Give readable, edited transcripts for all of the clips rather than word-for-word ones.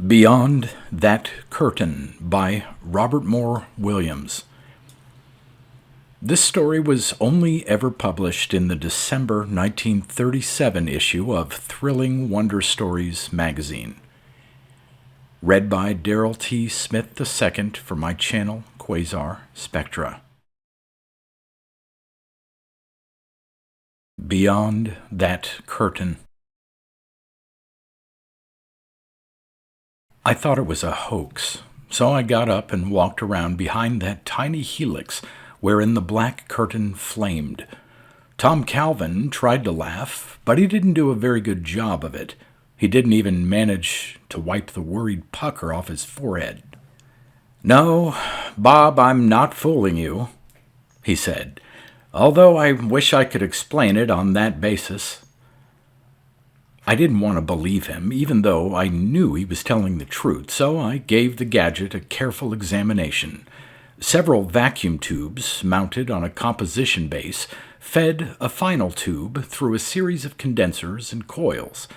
Beyond That Curtain by Robert Moore Williams. This story was only ever published in the December 1937 issue of Thrilling Wonder Stories magazine. Read by Darrell T. Smith II for my channel, Quasar Spectra. Beyond That Curtain. I thought it was a hoax, so I got up and walked around behind that tiny helix wherein the black curtain flamed. Tom Calvin tried to laugh, but he didn't do a very good job of it. He didn't even manage to wipe the worried pucker off his forehead. "No, Bob, I'm not fooling you," he said, "although I wish I could explain it on that basis." I didn't want to believe him, even though I knew he was telling the truth, so I gave the gadget a careful examination. Several vacuum tubes, mounted on a composition base, fed a final tube through a series of condensers and coils.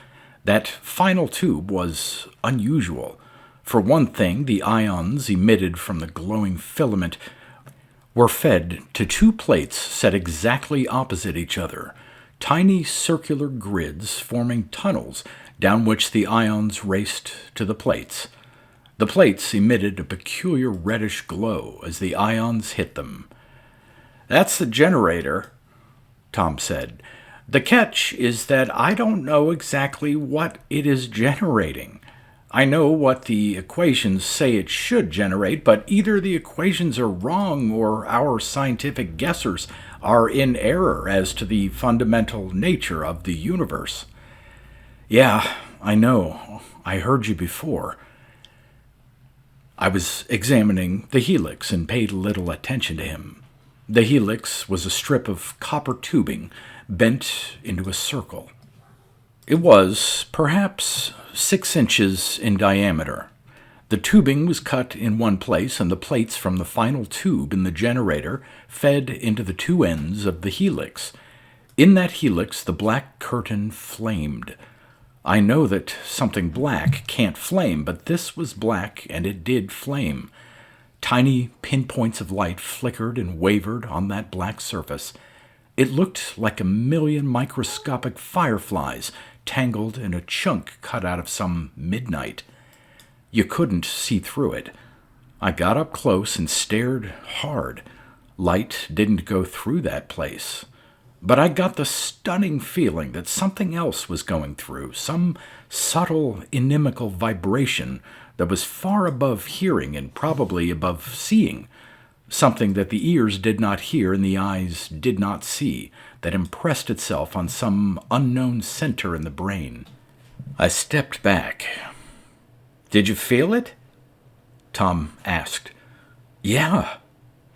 That final tube was unusual. For one thing, the ions emitted from the glowing filament were fed to two plates set exactly opposite each other. Tiny circular grids forming tunnels down which the ions raced to the plates. The plates emitted a peculiar reddish glow as the ions hit them. "That's the generator," Tom said. "The catch is that I don't know exactly what it is generating. I know what the equations say it should generate, but either the equations are wrong or our scientific guessers are in error as to the fundamental nature of the universe." "Yeah, I know. I heard you before." I was examining the helix and paid little attention to him. The helix was a strip of copper tubing bent into a circle. It was perhaps 6 inches in diameter. The tubing was cut in one place, and the plates from the final tube in the generator fed into the two ends of the helix. In that helix, the black curtain flamed. I know that something black can't flame, but this was black, and it did flame. Tiny pinpoints of light flickered and wavered on that black surface. It looked like a million microscopic fireflies tangled in a chunk cut out of some midnight. You couldn't see through it. I got up close and stared hard. Light didn't go through that place. But I got the stunning feeling that something else was going through, some subtle, inimical vibration that was far above hearing and probably above seeing, something that the ears did not hear and the eyes did not see, that impressed itself on some unknown center in the brain. I stepped back. "Did you feel it?" Tom asked. "Yeah,"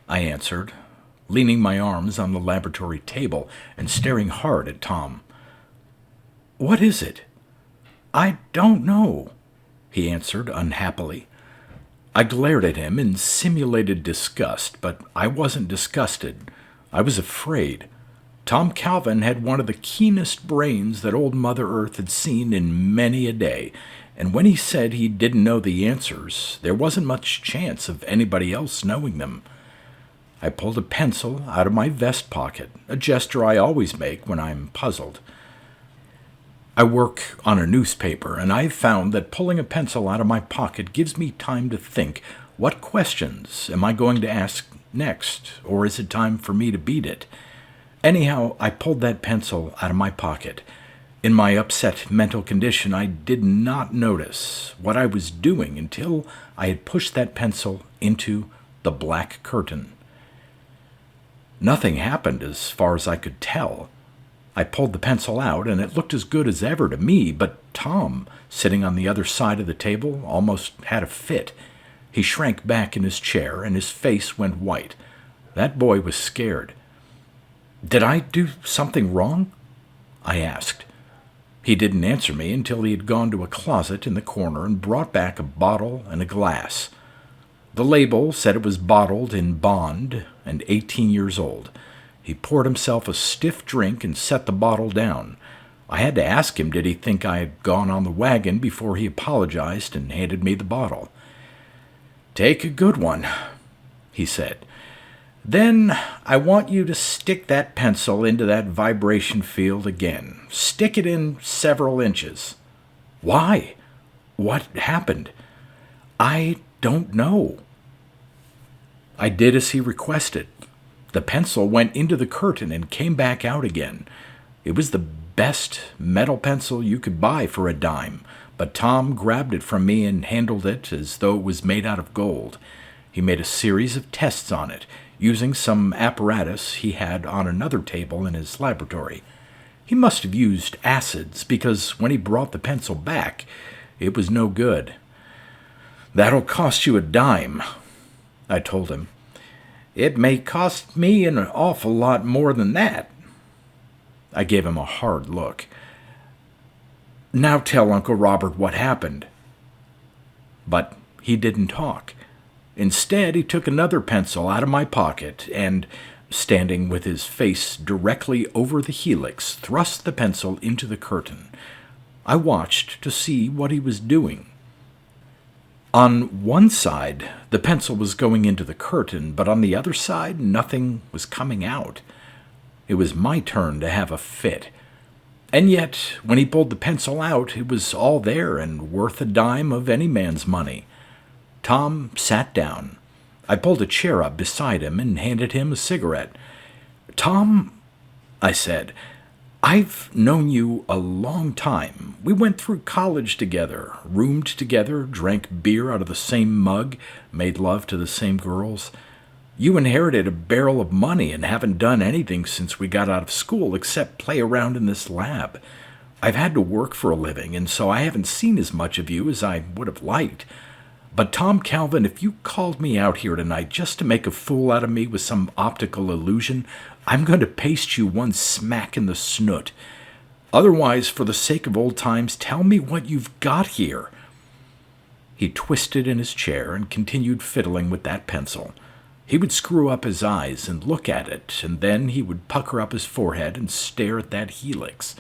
I answered, leaning my arms on the laboratory table and staring hard at Tom. "What is it?" "I don't know," he answered unhappily. I glared at him in simulated disgust, but I wasn't disgusted. I was afraid. Tom Calvin had one of the keenest brains that old Mother Earth had seen in many a day, and when he said he didn't know the answers, there wasn't much chance of anybody else knowing them. I pulled a pencil out of my vest pocket, a gesture I always make when I'm puzzled. I work on a newspaper, and I've found that pulling a pencil out of my pocket gives me time to think, what questions am I going to ask next, or is it time for me to beat it? Anyhow, I pulled that pencil out of my pocket. In my upset mental condition, I did not notice what I was doing until I had pushed that pencil into the black curtain. Nothing happened as far as I could tell. I pulled the pencil out, and it looked as good as ever to me, but Tom, sitting on the other side of the table, almost had a fit. He shrank back in his chair, and his face went white. That boy was scared. "Did I do something wrong?" I asked. He didn't answer me until he had gone to a closet in the corner and brought back a bottle and a glass. The label said it was bottled in Bond and 18 years old. He poured himself a stiff drink and set the bottle down. I had to ask him did he think I had gone on the wagon before he apologized and handed me the bottle. "Take a good one," he said. "Then I want you to stick that pencil into that vibration field again. Stick it in several inches." "Why? What happened?" "I don't know." I did as he requested. The pencil went into the curtain and came back out again. It was the best metal pencil you could buy for a dime, but Tom grabbed it from me and handled it as though it was made out of gold. He made a series of tests on it, using some apparatus he had on another table in his laboratory. He must have used acids, because when he brought the pencil back, it was no good. "That'll cost you a dime," I told him. "It may cost me an awful lot more than that." I gave him a hard look. "Now tell Uncle Robert what happened." But he didn't talk. Instead, he took another pencil out of my pocket and, standing with his face directly over the helix, thrust the pencil into the curtain. I watched to see what he was doing. On one side, the pencil was going into the curtain, but on the other side, nothing was coming out. It was my turn to have a fit. And yet, when he pulled the pencil out, it was all there and worth a dime of any man's money. Tom sat down. I pulled a chair up beside him and handed him a cigarette. "Tom," I said, "I've known you a long time. We went through college together, roomed together, drank beer out of the same mug, made love to the same girls. You inherited a barrel of money and haven't done anything since we got out of school except play around in this lab. I've had to work for a living, and so I haven't seen as much of you as I would have liked. But Tom Calvin, if you called me out here tonight just to make a fool out of me with some optical illusion, I'm going to paste you one smack in the snoot. Otherwise, for the sake of old times, tell me what you've got here." He twisted in his chair and continued fiddling with that pencil. He would screw up his eyes and look at it, and then he would pucker up his forehead and stare at that helix.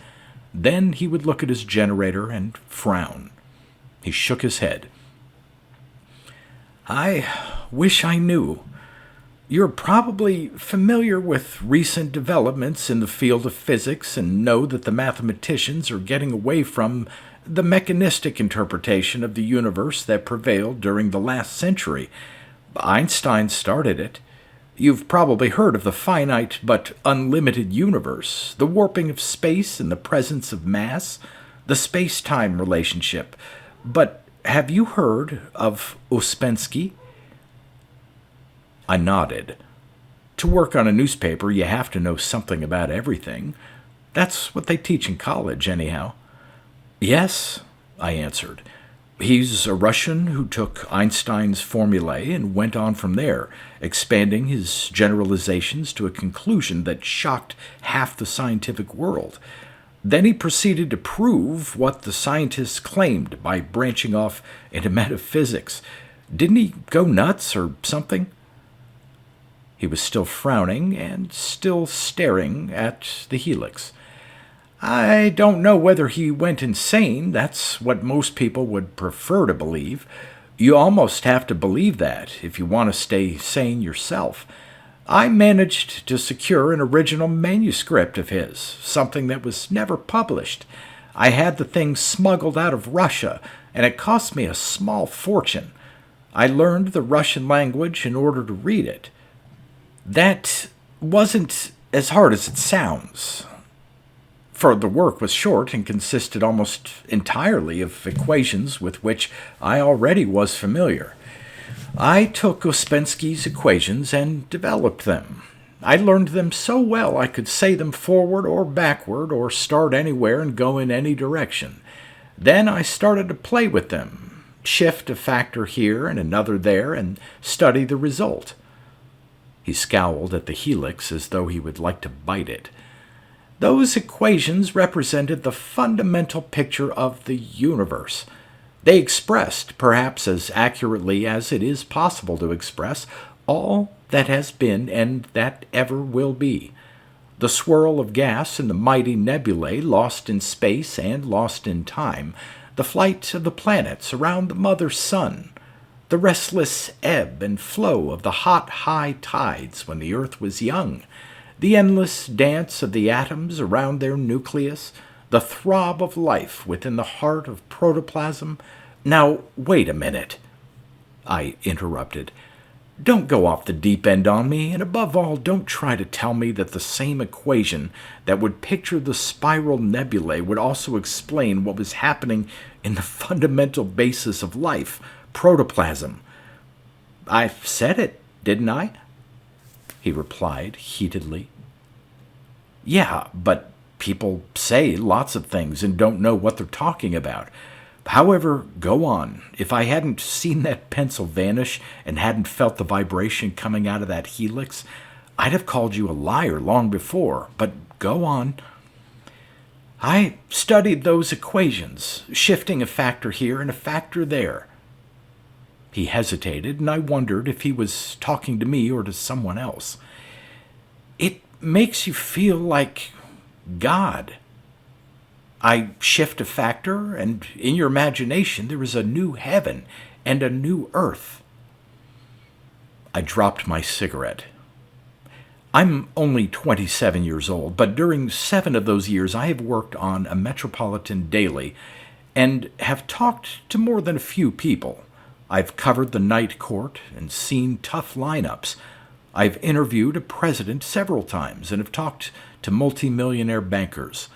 Then he would look at his generator and frown. He shook his head. "I wish I knew. You're probably familiar with recent developments in the field of physics and know that the mathematicians are getting away from the mechanistic interpretation of the universe that prevailed during the last century. Einstein started it. You've probably heard of the finite but unlimited universe, the warping of space in the presence of mass, the space-time relationship. But have you heard of Ouspensky?" I nodded. To work on a newspaper, you have to know something about everything. That's what they teach in college, anyhow. "Yes," I answered. "He's a Russian who took Einstein's formulae and went on from there, expanding his generalizations to a conclusion that shocked half the scientific world. Then he proceeded to prove what the scientists claimed by branching off into metaphysics. Didn't he go nuts or something?" He was still frowning and still staring at the helix. "I don't know whether he went insane. That's what most people would prefer to believe. You almost have to believe that if you want to stay sane yourself. I managed to secure an original manuscript of his, something that was never published. I had the thing smuggled out of Russia, and it cost me a small fortune. I learned the Russian language in order to read it. That wasn't as hard as it sounds, for the work was short and consisted almost entirely of equations with which I already was familiar. I took Ouspensky's equations and developed them. I learned them so well I could say them forward or backward or start anywhere and go in any direction. Then I started to play with them, shift a factor here and another there, and study the result." He scowled at the helix as though he would like to bite it. "Those equations represented the fundamental picture of the universe. They expressed, perhaps as accurately as it is possible to express, all that has been and that ever will be. the swirl of gas in the mighty nebulae lost in space and lost in time, the flight of the planets around the mother sun, the restless ebb and flow of the hot high tides when the earth was young, the endless dance of the atoms around their nucleus, the throb of life within the heart of protoplasm. Now, wait a minute, I interrupted. Don't go off the deep end on me, and above all, don't try to tell me that the same equation that would picture the spiral nebulae would also explain what was happening in the fundamental basis of life, protoplasm. I said it, didn't I? He replied heatedly. Yeah, but people say lots of things and don't know what they're talking about. However, go on. If I hadn't seen that pencil vanish and hadn't felt the vibration coming out of that helix, I'd have called you a liar long before. But go on. I studied those equations, shifting a factor here and a factor there. He hesitated, and I wondered if he was talking to me or to someone else. It makes you feel like God. I shift a factor, and in your imagination there is a new heaven and a new earth. I dropped my cigarette. I'm only 27 years old, but during 7 of those years I have worked on a metropolitan daily and have talked to more than a few people. I've covered the night court and seen tough lineups. I've interviewed a president several times and have talked to multimillionaire bankers.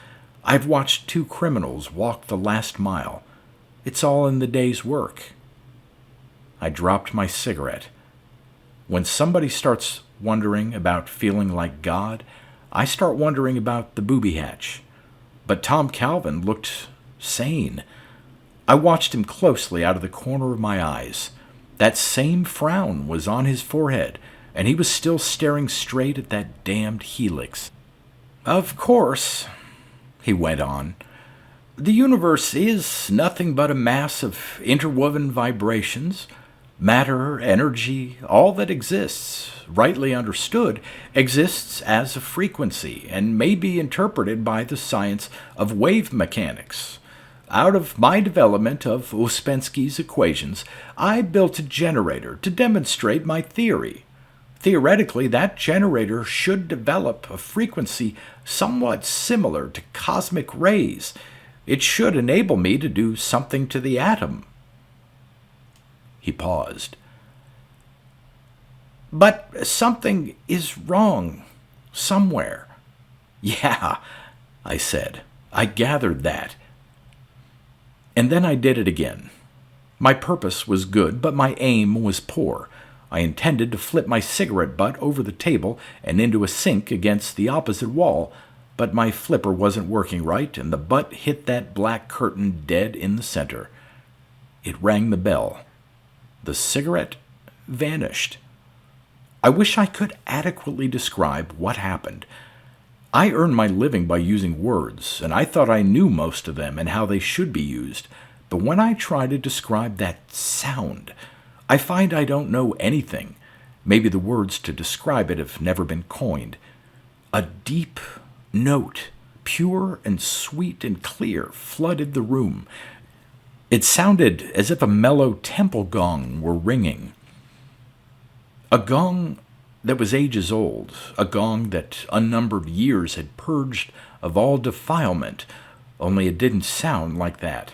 I've watched 2 criminals walk the last mile. It's all in the day's work. I dropped my cigarette. When somebody starts wondering about feeling like God, I start wondering about the booby hatch. But Tom Calvin looked sane. I watched him closely out of the corner of my eyes. That same frown was on his forehead, and he was still staring straight at that damned helix. Of course, he went on, the universe is nothing but a mass of interwoven vibrations. Matter, energy, all that exists, rightly understood, exists as a frequency and may be interpreted by the science of wave mechanics. Out of my development of Ouspensky's equations, I built a generator to demonstrate my theory. Theoretically, that generator should develop a frequency somewhat similar to cosmic rays. It should enable me to do something to the atom. He paused. But something is wrong somewhere. Yeah, I said. I gathered that. And then I did it again. My purpose was good, but my aim was poor. I intended to flip my cigarette butt over the table and into a sink against the opposite wall, but my flipper wasn't working right, and the butt hit that black curtain dead in the center. It rang the bell. The cigarette vanished. I wish I could adequately describe what happened. I earn my living by using words, and I thought I knew most of them and how they should be used, but when I try to describe that sound, I find I don't know anything. Maybe the words to describe it have never been coined. A deep note, pure and sweet and clear, flooded the room. It sounded as if a mellow temple gong were ringing. A gong that was ages old, a gong that unnumbered years had purged of all defilement, only it didn't sound like that.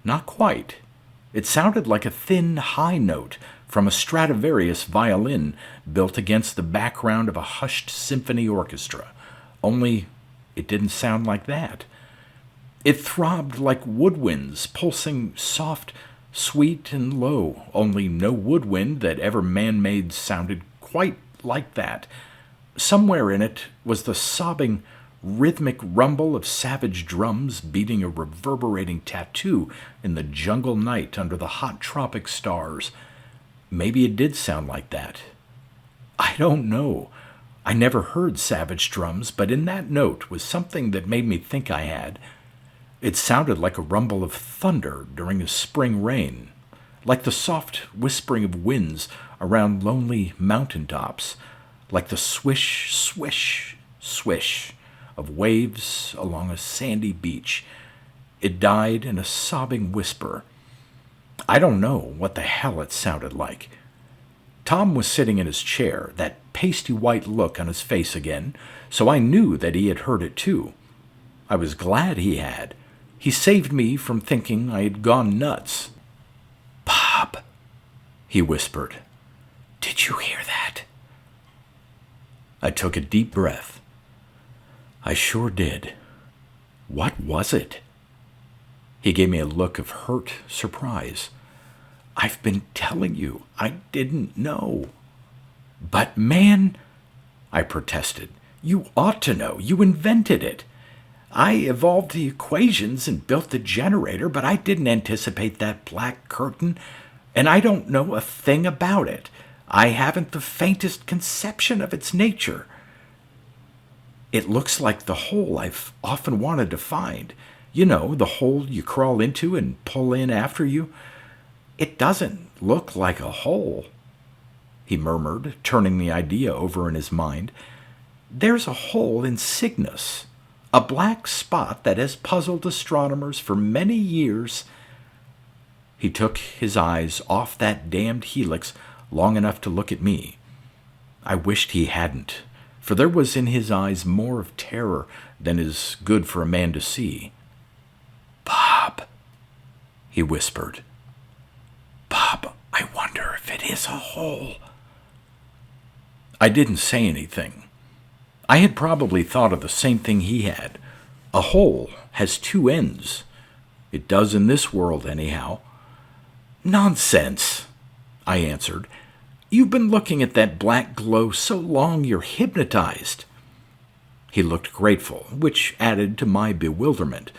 Not quite. It sounded like a thin, high note from a Stradivarius violin built against the background of a hushed symphony orchestra, only it didn't sound like that. It throbbed like woodwinds, pulsing soft, sweet, and low, only no woodwind that ever man-made sounded quite like that. Somewhere in it was the sobbing, rhythmic rumble of savage drums beating a reverberating tattoo in the jungle night under the hot tropic stars. Maybe it did sound like that. I don't know. I never heard savage drums, but in that note was something that made me think I had. It sounded like a rumble of thunder during a spring rain, like the soft whispering of winds around lonely mountain tops, like the swish, swish swish of waves along a sandy beach. It died in a sobbing whisper. I don't know what the hell it sounded like. Tom was sitting in his chair, that pasty white look on his face again, so I knew that he had heard it too. I was glad he had. He saved me from thinking I had gone nuts. "Bob," he whispered, "did you hear that?" I took a deep breath. I sure did. What was it? He gave me a look of hurt surprise. "I've been telling you, I didn't know." "But man," I protested, "you ought to know. You invented it. I evolved the equations and built the generator, but I didn't anticipate that black curtain, and I don't know a thing about it. I haven't the faintest conception of its nature. It looks like the hole I've often wanted to find. You know, the hole you crawl into and pull in after you. It doesn't look like a hole," he murmured, turning the idea over in his mind. "There's a hole in Cygnus, a black spot that has puzzled astronomers for many years." He took his eyes off that damned helix long enough to look at me. I wished he hadn't, for there was in his eyes more of terror than is good for a man to see. "Bob," he whispered. "Bob, I wonder if it is a hole." I didn't say anything. I had probably thought of the same thing he had. A hole has two ends. It does in this world, anyhow. "Nonsense," I answered. "You've been looking at that black glow so long you're hypnotized." He looked grateful, which added to my bewilderment.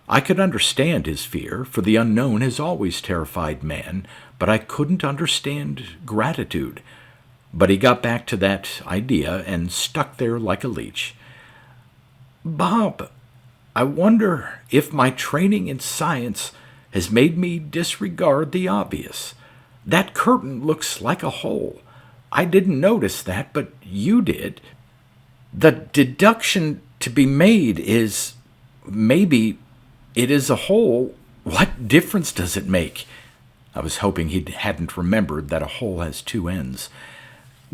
I could understand his fear, for the unknown has always terrified man, but I couldn't understand gratitude. But he got back to that idea and stuck there like a leech. "Bob, I wonder if my training in science has made me disregard the obvious. That curtain looks like a hole. I didn't notice that, but you did. The deduction to be made is maybe it is a hole. What difference does it make?" I was hoping he hadn't remembered that a hole has two ends.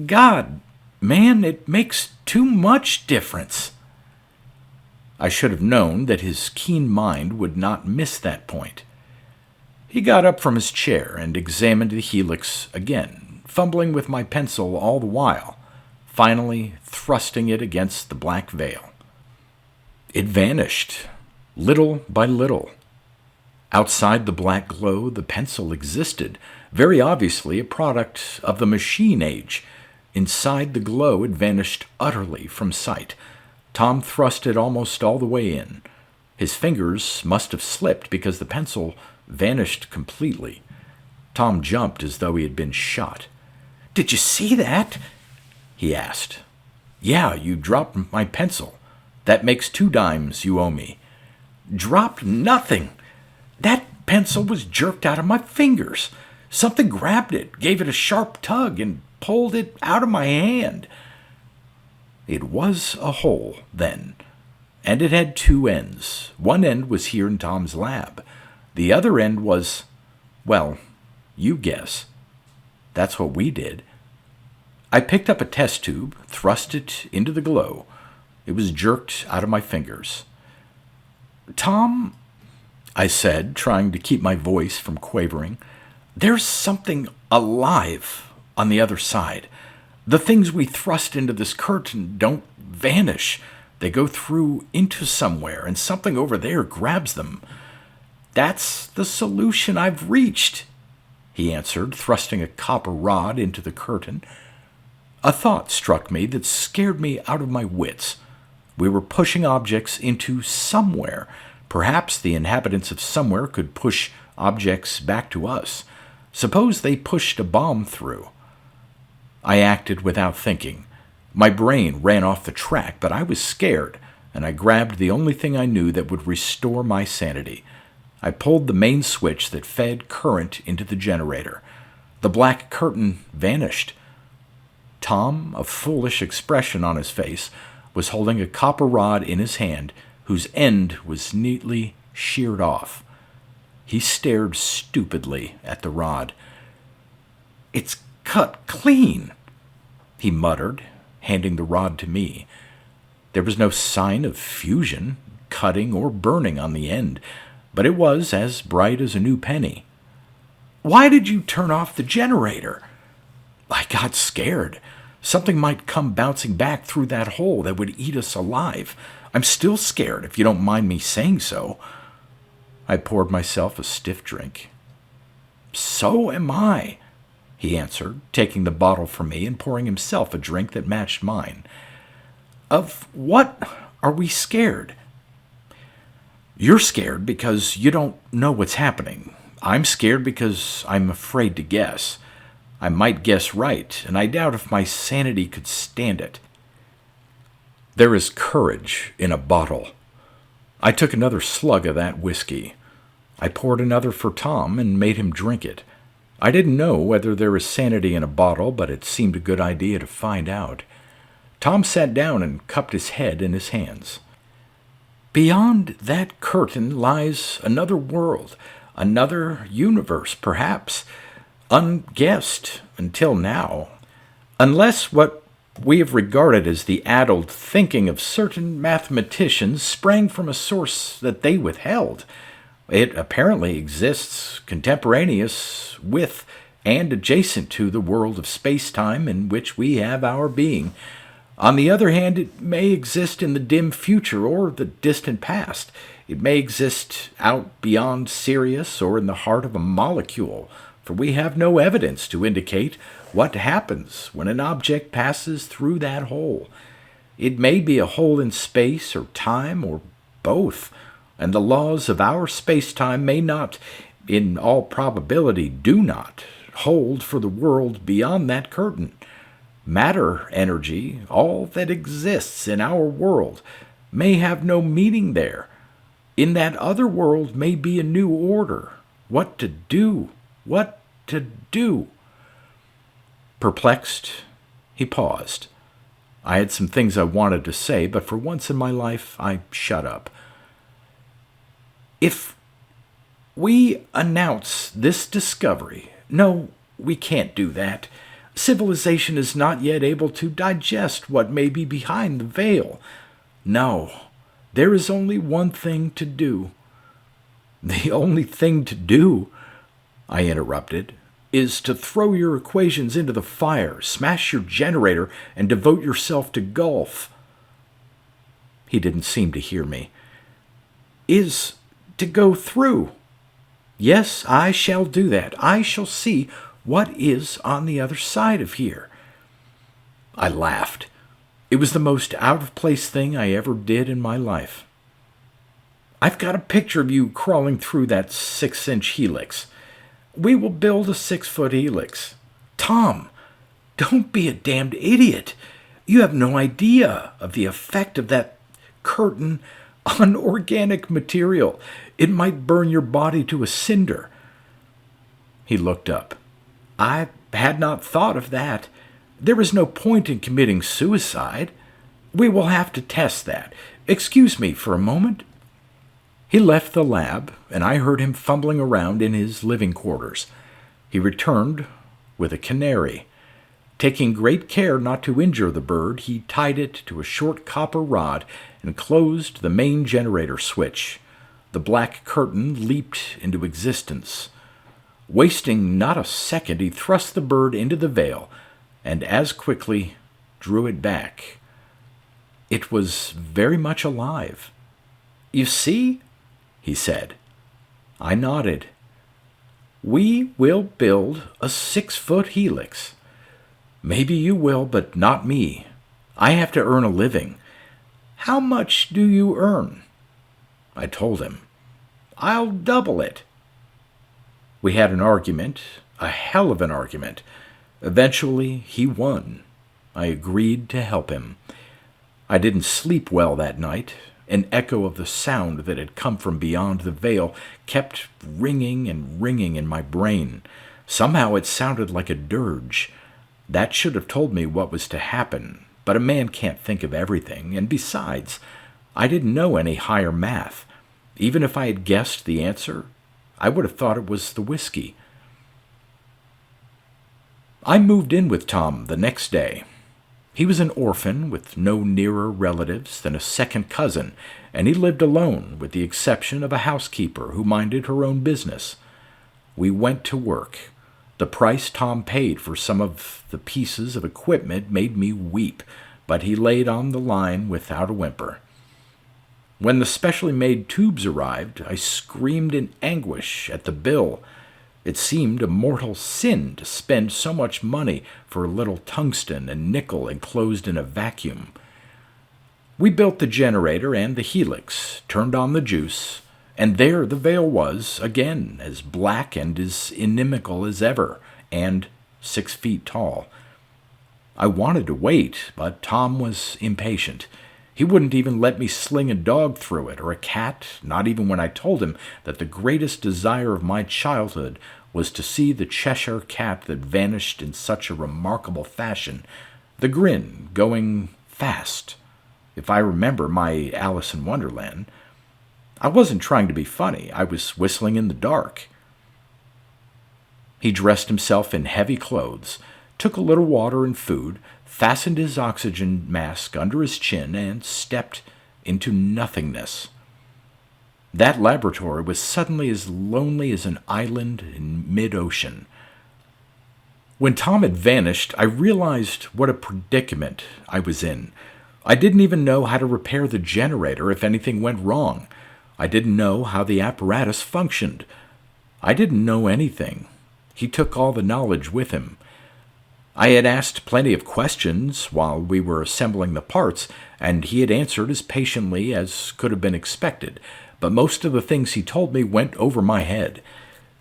"God, man, it makes too much difference." I should have known that his keen mind would not miss that point. He got up from his chair and examined the helix again, fumbling with my pencil all the while, finally thrusting it against the black veil. It vanished, little by little. Outside the black glow, the pencil existed, very obviously a product of the machine age. Inside the glow, it vanished utterly from sight. Tom thrust it almost all the way in. His fingers must have slipped because the pencil vanished completely. Tom jumped as though he had been shot. "Did you see that?" he asked. "Yeah, you dropped my pencil. That makes 2 dimes you owe me." "Dropped nothing. That pencil was jerked out of my fingers. Something grabbed it, gave it a sharp tug, and pulled it out of my hand." It was a hole, then, and it had 2 ends. One end was here in Tom's lab. The other end was, well, you guess. That's what we did. I picked up a test tube, thrust it into the glow. It was jerked out of my fingers. "Tom," I said, trying to keep my voice from quavering, "there's something alive on the other side. The things we thrust into this curtain don't vanish. They go through into somewhere, and something over there grabs them. That's the solution I've reached," he answered, thrusting a copper rod into the curtain. A thought struck me that scared me out of my wits. We were pushing objects into somewhere. Perhaps the inhabitants of somewhere could push objects back to us. Suppose they pushed a bomb through. I acted without thinking. My brain ran off the track, but I was scared, and I grabbed the only thing I knew that would restore my sanity. I pulled the main switch that fed current into the generator. The black curtain vanished. Tom, a foolish expression on his face, was holding a copper rod in his hand whose end was neatly sheared off. He stared stupidly at the rod. "It's cut clean," he muttered, handing the rod to me. There was no sign of fusion, cutting, or burning on the end, but it was as bright as a new penny. "Why did you turn off the generator?" "I got scared. Something might come bouncing back through that hole that would eat us alive. I'm still scared, if you don't mind me saying so." I poured myself a stiff drink. "So am I," he answered, taking the bottle from me and pouring himself a drink that matched mine. "Of what are we scared?" "You're scared because you don't know what's happening. I'm scared because I'm afraid to guess. I might guess right, and I doubt if my sanity could stand it." There is courage in a bottle. I took another slug of that whiskey. I poured another for Tom and made him drink it. I didn't know whether there is sanity in a bottle, but it seemed a good idea to find out. Tom sat down and cupped his head in his hands. "Beyond that curtain lies another world, another universe, perhaps, unguessed until now, unless what we have regarded as the addled thinking of certain mathematicians sprang from a source that they withheld. It apparently exists contemporaneous with and adjacent to the world of space-time in which we have our being. On the other hand, it may exist in the dim future or the distant past. It may exist out beyond Sirius or in the heart of a molecule, for we have no evidence to indicate what happens when an object passes through that hole. It may be a hole in space or time or both, and the laws of our space-time may not, in all probability do not, hold for the world beyond that curtain. Matter, energy, all that exists in our world, may have no meaning there. In that other world may be a new order. What to do? What to do?" Perplexed, he paused. I had some things I wanted to say, but for once in my life, I shut up. "If we announce this discovery—" "No, we can't do that. Civilization is not yet able to digest what may be behind the veil. No, there is only one thing to do." "The only thing to do," I interrupted, "is to throw your equations into the fire, smash your generator, and devote yourself to golf." He didn't seem to hear me. "Is to go through. Yes, I shall do that. I shall see what is on the other side of here." I laughed. It was the most out-of-place thing I ever did in my life. "I've got a picture of you crawling through that 6-inch helix. We will build a 6-foot helix." "Tom, don't be a damned idiot. You have no idea of the effect of that curtain on organic material. It might burn your body to a cinder." He looked up. "I had not thought of that. There is no point in committing suicide. We will have to test that. Excuse me for a moment." He left the lab, and I heard him fumbling around in his living quarters. He returned with a canary. Taking great care not to injure the bird, he tied it to a short copper rod and closed the main generator switch. The black curtain leaped into existence. Wasting not a second, he thrust the bird into the veil and as quickly drew it back. It was very much alive. "You see?" he said. I nodded. "We will build a 6-foot helix. Maybe you will, but not me. I have to earn a living. How much do you earn?" I told him. "I'll double it." We had an argument, a hell of an argument. Eventually, he won. I agreed to help him. I didn't sleep well that night. An echo of the sound that had come from beyond the veil kept ringing and ringing in my brain. Somehow it sounded like a dirge. That should have told me what was to happen, but a man can't think of everything, and besides, I didn't know any higher math. Even if I had guessed the answer, I would have thought it was the whiskey. I moved in with Tom the next day. He was an orphan with no nearer relatives than a second cousin, and he lived alone with the exception of a housekeeper who minded her own business. We went to work. The price Tom paid for some of the pieces of equipment made me weep, but he laid on the line without a whimper. When the specially made tubes arrived, I screamed in anguish at the bill. It seemed a mortal sin to spend so much money for a little tungsten and nickel enclosed in a vacuum. We built the generator and the helix, turned on the juice, and there the veil was, again, as black and as inimical as ever, and 6 feet tall. I wanted to wait, but Tom was impatient. He wouldn't even let me sling a dog through it, or a cat, not even when I told him that the greatest desire of my childhood was to see the Cheshire cat that vanished in such a remarkable fashion, the grin going fast. If I remember my Alice in Wonderland, I wasn't trying to be funny. I was whistling in the dark. He dressed himself in heavy clothes, took a little water and food, fastened his oxygen mask under his chin, and stepped into nothingness. That laboratory was suddenly as lonely as an island in mid-ocean. When Tom had vanished, I realized what a predicament I was in. I didn't even know how to repair the generator if anything went wrong. I didn't know how the apparatus functioned. I didn't know anything. He took all the knowledge with him. I had asked plenty of questions while we were assembling the parts, and he had answered as patiently as could have been expected, but most of the things he told me went over my head.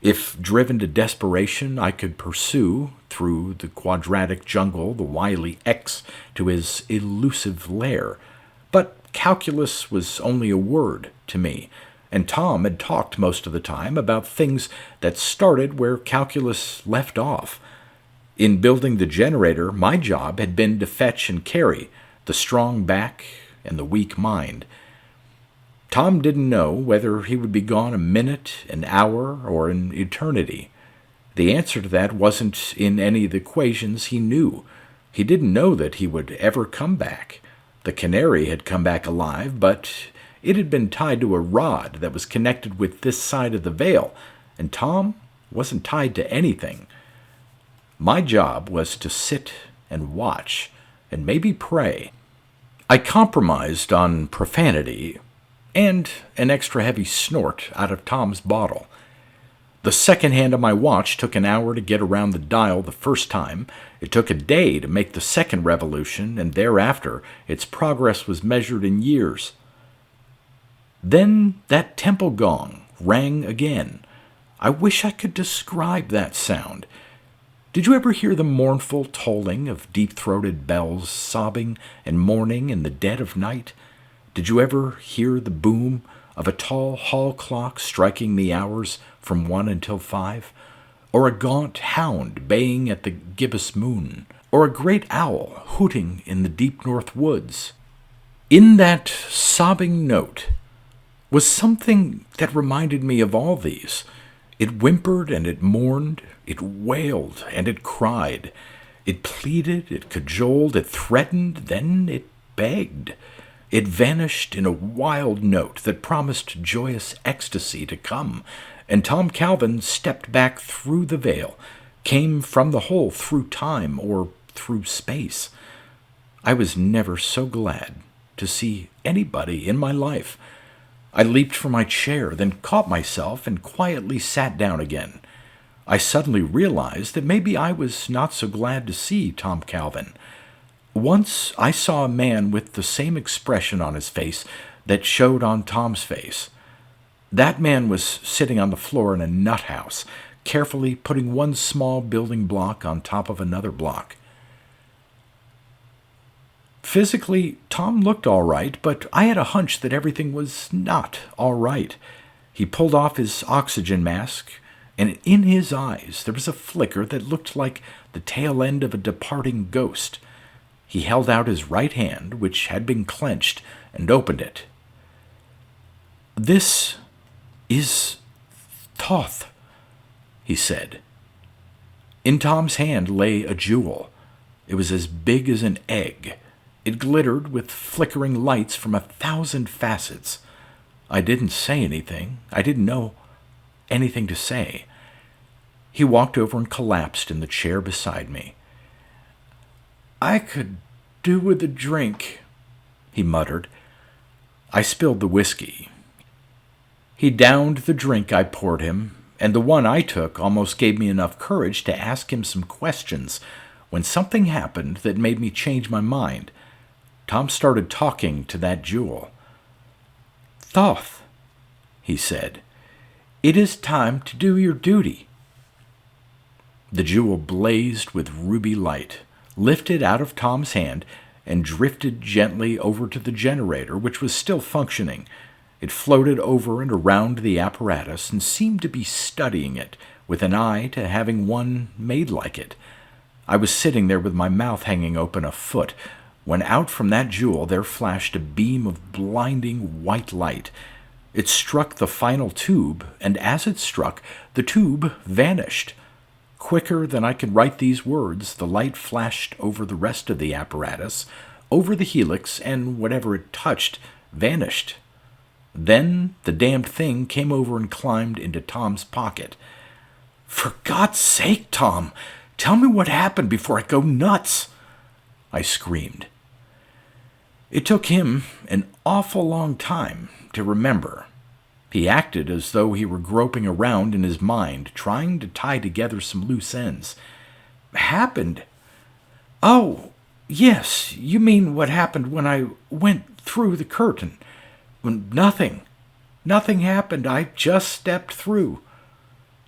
If driven to desperation, I could pursue, through the quadratic jungle, the wily X to his elusive lair. But calculus was only a word to me, and Tom had talked most of the time about things that started where calculus left off. In building the generator, my job had been to fetch and carry the strong back and the weak mind. Tom didn't know whether he would be gone a minute, an hour, or an eternity. The answer to that wasn't in any of the equations he knew. He didn't know that he would ever come back. The canary had come back alive, but it had been tied to a rod that was connected with this side of the veil, and Tom wasn't tied to anything. My job was to sit and watch, and maybe pray. I compromised on profanity and an extra heavy snort out of Tom's bottle. The second hand of my watch took an hour to get around the dial the first time. It took a day to make the second revolution, and thereafter its progress was measured in years. Then that temple gong rang again. I wish I could describe that sound. Did you ever hear the mournful tolling of deep-throated bells sobbing and mourning in the dead of night? Did you ever hear the boom of a tall hall clock striking the hours from 1 until 5? Or a gaunt hound baying at the gibbous moon? Or a great owl hooting in the deep north woods? In that sobbing note was something that reminded me of all these. It whimpered and it mourned, it wailed and it cried. It pleaded, it cajoled, it threatened, then it begged. It vanished in a wild note that promised joyous ecstasy to come, and Tom Calvin stepped back through the veil, came from the hole through time or through space. I was never so glad to see anybody in my life. I leaped from my chair, then caught myself and quietly sat down again. I suddenly realized that maybe I was not so glad to see Tom Calvin. Once I saw a man with the same expression on his face that showed on Tom's face. That man was sitting on the floor in a nut house, carefully putting one small building block on top of another block. Physically, Tom looked all right, but I had a hunch that everything was not all right. He pulled off his oxygen mask, and in his eyes there was a flicker that looked like the tail end of a departing ghost. He held out his right hand, which had been clenched, and opened it. "This is Thoth," he said. In Tom's hand lay a jewel. It was as big as an egg. It glittered with flickering lights from 1,000 facets. I didn't say anything. I didn't know anything to say. He walked over and collapsed in the chair beside me. "I could do with a drink," he muttered. I spilled the whiskey. He downed the drink I poured him, and the one I took almost gave me enough courage to ask him some questions when something happened that made me change my mind. Tom started talking to that jewel. "Thoth," he said, "it is time to do your duty." The jewel blazed with ruby light, lifted out of Tom's hand, and drifted gently over to the generator, which was still functioning. It floated over and around the apparatus and seemed to be studying it, with an eye to having one made like it. I was sitting there with my mouth hanging open a foot, when out from that jewel there flashed a beam of blinding white light. It struck the final tube, and as it struck, the tube vanished. Quicker than I could write these words, the light flashed over the rest of the apparatus, over the helix, and whatever it touched vanished. Then the damned thing came over and climbed into Tom's pocket. "For God's sake, Tom, tell me what happened before I go nuts!" I screamed. It took him an awful long time to remember. He acted as though he were groping around in his mind, trying to tie together some loose ends. "Happened? Oh, yes, you mean what happened when I went through the curtain. Nothing happened. I just stepped through."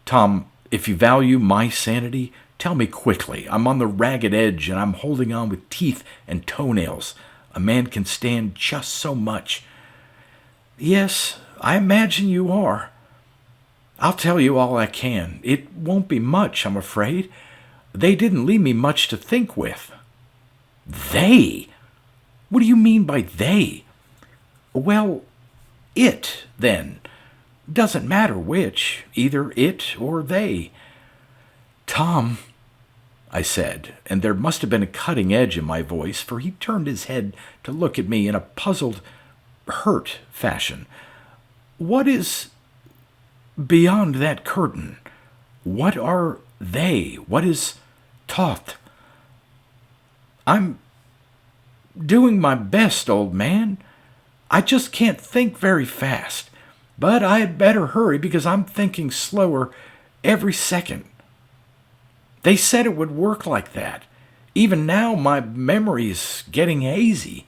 "Tom, if you value my sanity, tell me quickly. I'm on the ragged edge, and I'm holding on with teeth and toenails. A man can stand just so much." "Yes, I imagine you are. I'll tell you all I can. It won't be much, I'm afraid. They didn't leave me much to think with." "They? What do you mean by they?" "Well, it, then. Doesn't matter which, either it or they." "Tom," I said, and there must have been a cutting edge in my voice, for he turned his head to look at me in a puzzled, hurt fashion. "What is beyond that curtain? What are they? What is Thoth?" "I'm doing my best, old man. I just can't think very fast. But I had better hurry because I'm thinking slower every second. They said it would work like that. Even now my memory is getting hazy."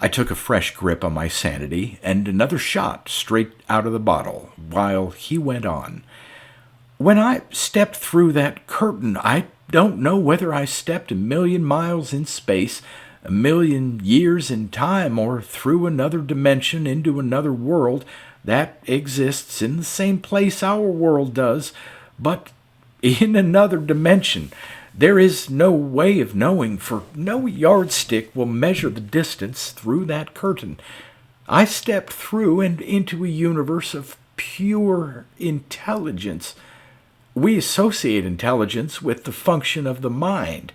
I took a fresh grip on my sanity and another shot straight out of the bottle, while he went on. "When I stepped through that curtain, I don't know whether I stepped 1,000,000 miles in space, 1,000,000 years in time, or through another dimension into another world that exists in the same place our world does, but in another dimension. There is no way of knowing, for no yardstick will measure the distance through that curtain. I stepped through and into a universe of pure intelligence. We associate intelligence with the function of the mind.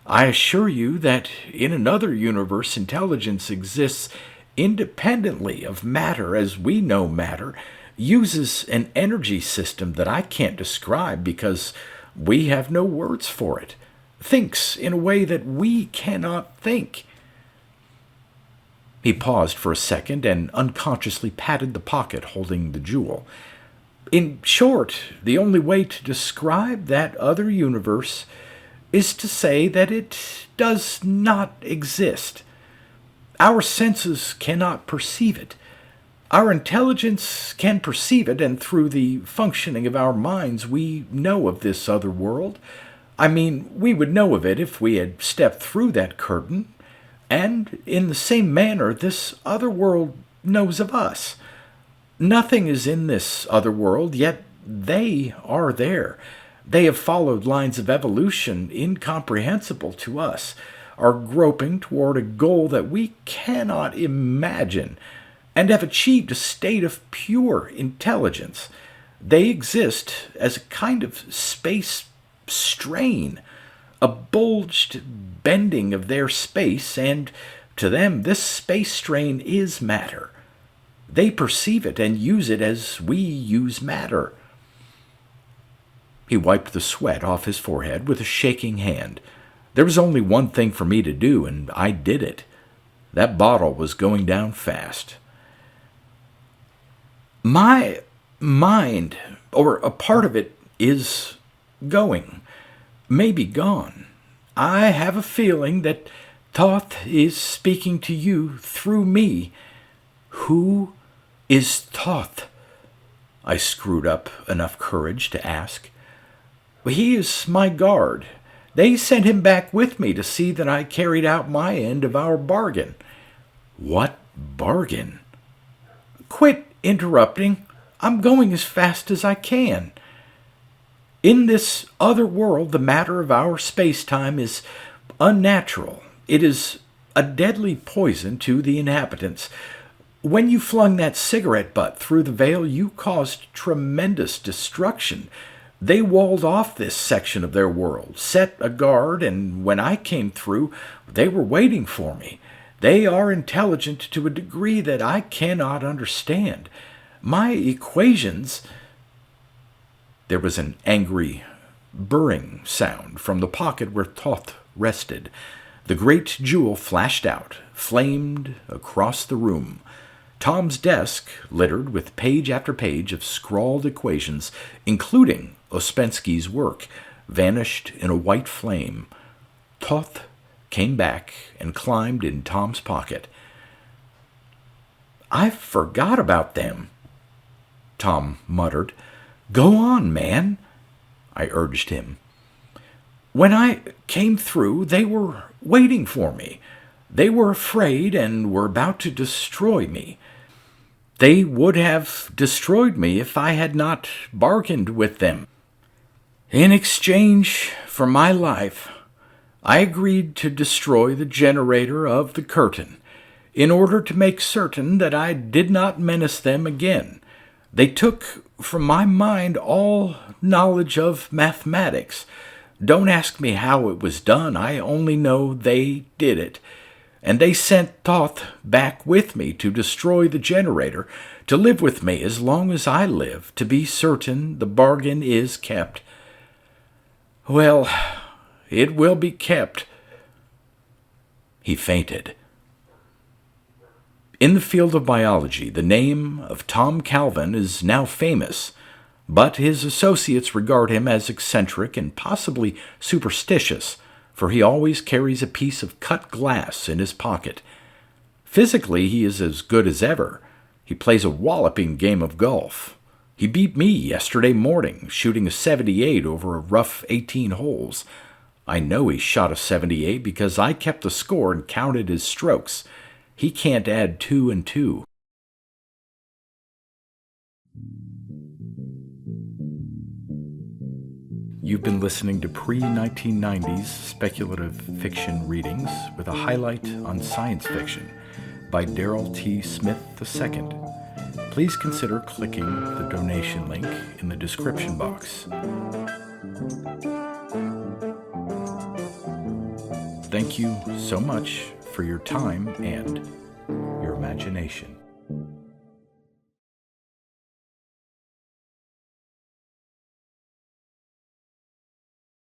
I assure you that in another universe intelligence exists independently of matter as we know matter, uses an energy system that I can't describe because we have no words for it, thinks in a way that we cannot think." He paused for a second and unconsciously patted the pocket holding the jewel. "In short, the only way to describe that other universe is to say that it does not exist. Our senses cannot perceive it. Our intelligence can perceive it, and through the functioning of our minds we know of this other world. I mean, we would know of it if we had stepped through that curtain, and in the same manner this other world knows of us. Nothing is in this other world, yet they are there. They have followed lines of evolution incomprehensible to us, are groping toward a goal that we cannot imagine, and have achieved a state of pure intelligence. They exist as a kind of space strain, a bulged bending of their space, and to them this space strain is matter. They perceive it and use it as we use matter. He wiped the sweat off his forehead with a shaking hand. There was only one thing for me to do, and I did it. That bottle was going down fast. My mind, or a part of it, is going, maybe gone. I have a feeling that Thoth is speaking to you through me. Who is Thoth? I screwed up enough courage to ask. He is my guard. They sent him back with me to see that I carried out my end of our bargain. What bargain? Quit interrupting. I'm going as fast as I can. In this other world, the matter of our space-time is unnatural. It is a deadly poison to the inhabitants. When you flung that cigarette butt through the veil, you caused tremendous destruction. They walled off this section of their world, set a guard, and when I came through, they were waiting for me. They are intelligent to a degree that I cannot understand. My equations... There was an angry, burring sound from the pocket where Thoth rested. The great jewel flashed out, flamed across the room. Tom's desk, littered with page after page of scrawled equations, including Ouspensky's work, vanished in a white flame. Thoth came back and climbed in Tom's pocket. "I forgot about them," Tom muttered. "Go on, man," I urged him. "When I came through, they were waiting for me. They were afraid and were about to destroy me. They would have destroyed me if I had not bargained with them. In exchange for my life, I agreed to destroy the generator of the curtain, in order to make certain that I did not menace them again. They took from my mind all knowledge of mathematics. Don't ask me how it was done. I only know they did it. And they sent Thoth back with me to destroy the generator, to live with me as long as I live, to be certain the bargain is kept. Well, it will be kept." He fainted. In the field of biology, the name of Tom Calvin is now famous, but his associates regard him as eccentric and possibly superstitious, for he always carries a piece of cut glass in his pocket. Physically, he is as good as ever. He plays a walloping game of golf. He beat me yesterday morning, shooting a 78 over a rough 18 holes. I know he shot a 78 because I kept the score and counted his strokes. He can't add 2 and 2. You've been listening to pre-1990s speculative fiction readings with a highlight on science fiction by Darrell T. Smith II. Please consider clicking the donation link in the description box. Thank you so much for your time and your imagination.